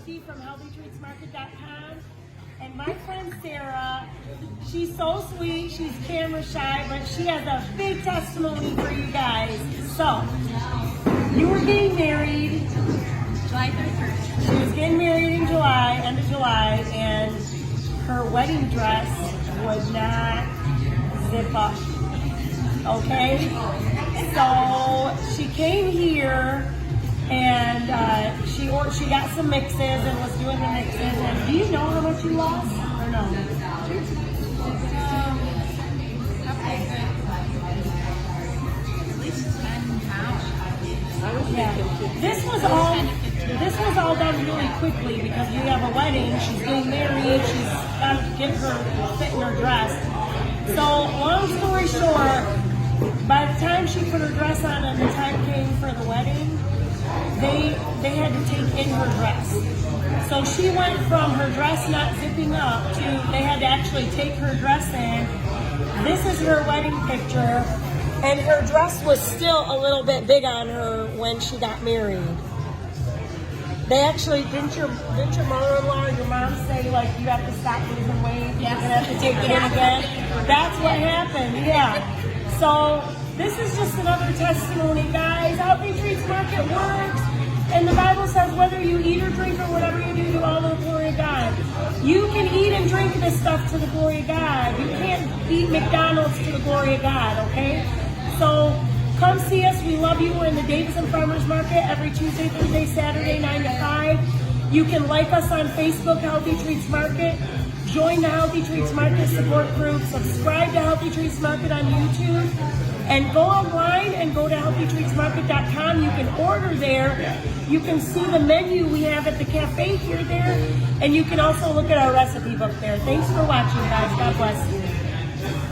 Rusty from HealthyTreatsMarket.com. And my friend Sarah, she's so sweet, she's camera shy, but she has a big testimony for you guys. So, you were getting married July 31st. She was getting married in July, end of July, and her wedding dress would not zip up. Okay? So she came here and she got some mixes and was doing the mixes. And do you know how much you lost or no? At least 10 pounds. Yeah. This was all done really quickly because we have a wedding. She's getting married. She's got to get her fit in her dress. So long story short, by the time she put her dress on and the time came for the wedding, they had to take in her dress. So she went from her dress not zipping up to they had to actually take her dress in. This is her wedding picture. And her dress was still a little bit big on her when she got married. They actually, didn't your mother-in-law or your mom say, like, you have to stop losing weight? You're going to have to take it in again? That's what happened, yeah. So this is just another testimony, guys. Healthy Treats Market works. And the Bible says whether you eat or drink or whatever you do all to the glory of God. You can eat and drink this stuff to the glory of God. You can't eat McDonald's to the glory of God, okay? So come see us. We love you. We're in the Davison Farmers Market every Tuesday, Thursday, Saturday, 9 to 5. You can like us on Facebook, Healthy Treats Market. Join the Healthy Treats Market support group. Subscribe to Healthy Treats Market on YouTube. And go online and go to HealthyTreatsMarket.com. You can order there. You can see the menu we have at the cafe here there. And you can also look at our recipe book there. Thanks for watching, guys. God bless you.